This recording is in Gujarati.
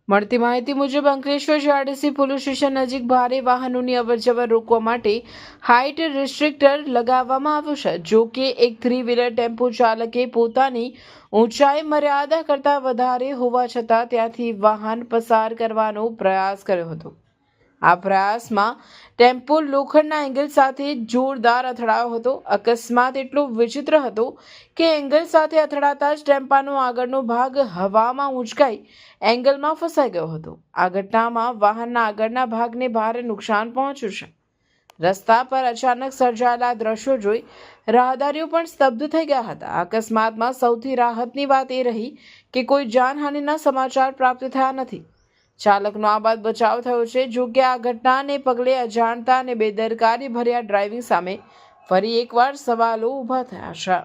મળતી માહિતી મુજબ અંકલેશ્વર જીઆરડીસી પોલીસ સ્ટેશન નજીક ભારે વાહનોની અવરજવર રોકવા માટે હાઇટ રિસ્ટ્રિક્ટર લગાવવામાં આવ્યું છે। જો કે એક 3 વ્હીલર ટેમ્પો ચાલકે પોતાની ઊંચાઈ મર્યાદા કરતાં વધારે હોવા છતાં ત્યાંથી વાહન પસાર કરવાનો પ્રયાસ કર્યો હતો। આ પ્રયાસમાં ટેમ્પો લોખંડના એંગલ સાથે જોરદાર અથડાયો હતો। અકસ્માત એટલો વિચિત્ર હતો કે એંગલ સાથે અથડાતા જ ટેમ્પાનો આગળનો ભાગ હવામાં ઉંચકાઈ એંગલમાં ફસાઈ ગયો હતો। આ ઘટનામાં વાહનના આગળના ભાગને ભારે નુકસાન પહોંચ્યું છે। રસ્તા પર અચાનક સર્જાયેલા દ્રશ્યો જોઈ રાહદારીઓ પણ સ્તબ્ધ થઈ ગયા હતા। આ અકસ્માતમાં સૌથી રાહતની વાત એ રહી કે કોઈ જાનહાનિના સમાચાર પ્રાપ્ત થયા નથી। ચાલકનો આબાદ બચાવ થયો છે। જો કે આ ઘટનાને પગલે અજાણતા અને બેદરકારી ભર્યા ડ્રાઇવિંગ સામે ફરી એકવાર સવાલો ઊભા થયા છે।